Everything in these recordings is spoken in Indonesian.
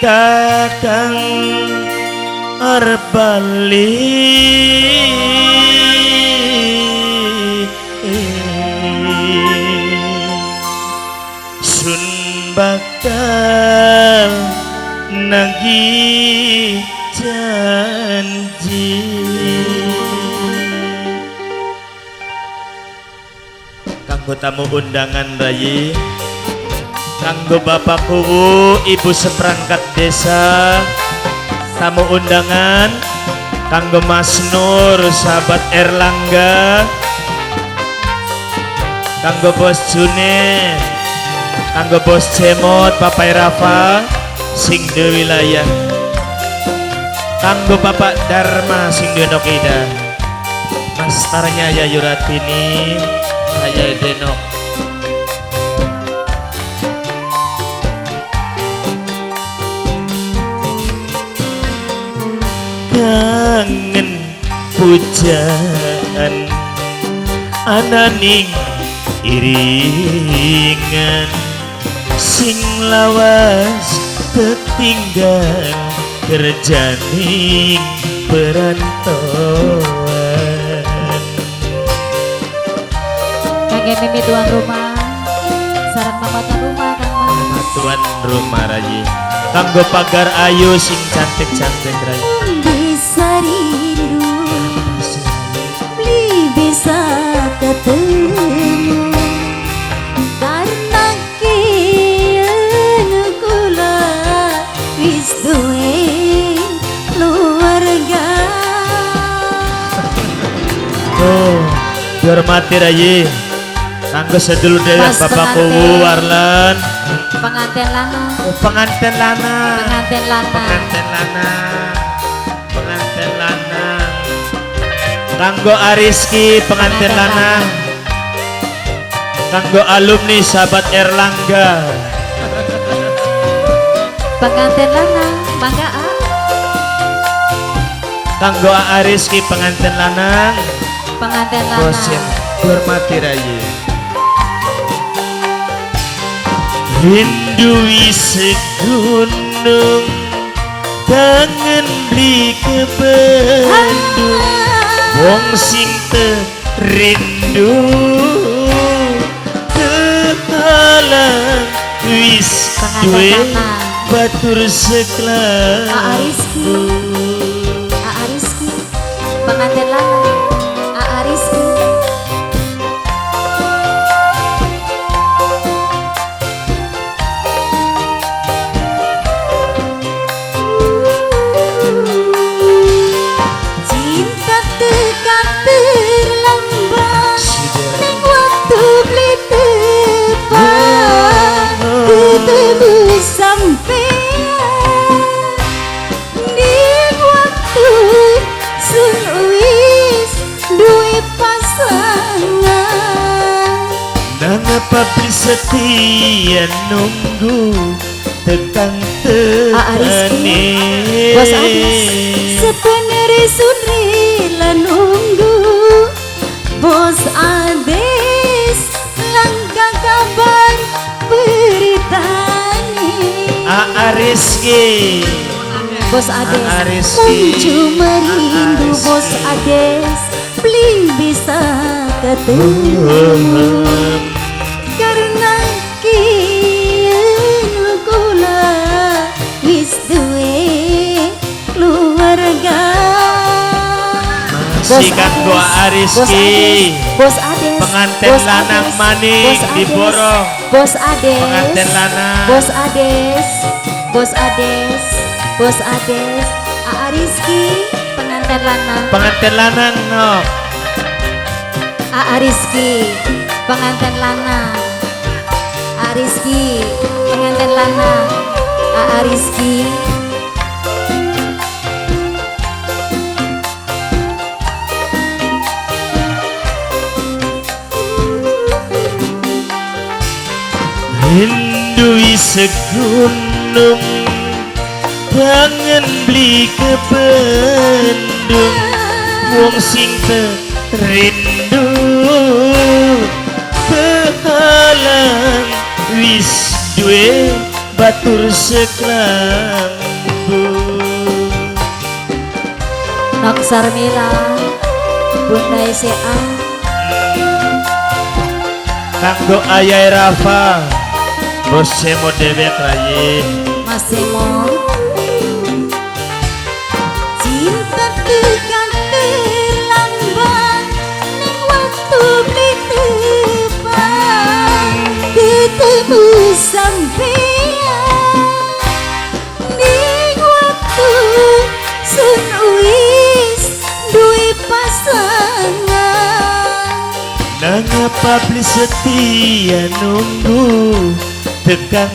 kakang arep bali sun bakal nagih janji. Kanggo tamu undangan bayi, kanggo bapakku, ibu seperangkat desa, tamu undangan, kanggo Mas Nur, sahabat Erlangga, kanggo Bos June, kanggo Bos Cemot, Papai Rafa, sing de wilayah, kanggo Bapak Dharma, sing de Nokida, Mas Tarnya Yayu Ratini, Ayah Denok. Kangen pujaan ananing iringan sing lawas ketinggal kerjaning perantauan. Kakek Mimi tuan rumah, sarang mama tuan rumah, Kang Mama tuan rumah Rayi, kanggo pagar ayu sing cantik-cantik Rayi. Bisa rindu, beli bisa ketemu, karena kian kula wis duwe keluarga. Oh, dihormati Rayi, kanggo sedulur dari bapakku Warlan. Pengantin lanang. Oh, pengantin lanang. Pengantin lanang. Pengantin lanang. Pengantin lanang. Kanggo Ariski pengantin lanang. Kanggo alumni sahabat Erlangga. Pengantin lanang, mangga A. Kanggo Ariski pengantin lanang. Pengantin lanang. Bosim, hormati Rayi. Rindui segunung kangen beli ke Bandung, wong sing rindu kehalang wis duwe batur sekelaku. Ariski pengantin lanang. Ariski Papi setia nunggu tekang tekane. Bos Ades sebenere sunrila nunggu. Bos Ades langkah kabar beritani. Ariski Bos Ades Ariski merindu. Bos Ades beli bisa ketemu, karena kian kula wis duwe keluarga. Masih kanggo Ariski Bos Ades pengantin lanang maning di Boro. Bos Ades pengantin lanang. Bos Ades Bos Ades Bos Ades Ariski pengantin lanang. Pengantin lanang no. Ariski pengantin lanang. Ariski pengantin lanang. Ariski Rindui segunung kangen beli ke Bandung, wong sing rindu kehalang wis duwe batur seklam. Sarmila Bunda SCA kanggo ayah Rafa bos semo dewek rayi Mas Timo Cinta tekan terlambat ning waktu tepat ketemu sampean ning waktu sun wis duwe pasangan nangapa beli setia nunggu tekan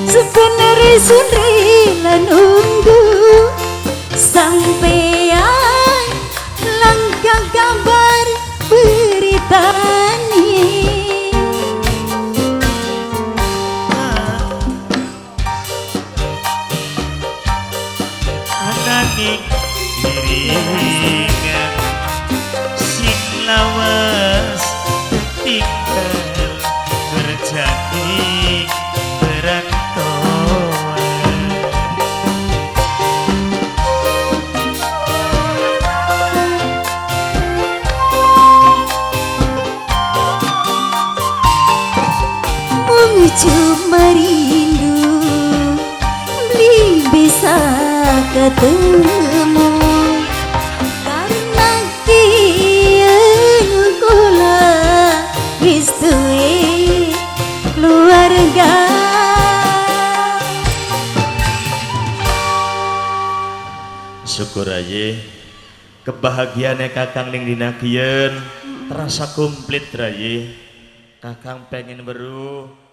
sebenarnya sun rela nunggu sampean langkah kabar beritani ananing iringan sing lawas tinggal berjadi berantauan mengucup merindu belum bisa ketemu karena kian kula wis duwe keluarga syukur aja kebahagiaannya kakang ning dina kieu terasa komplit rayi kakang pengen beru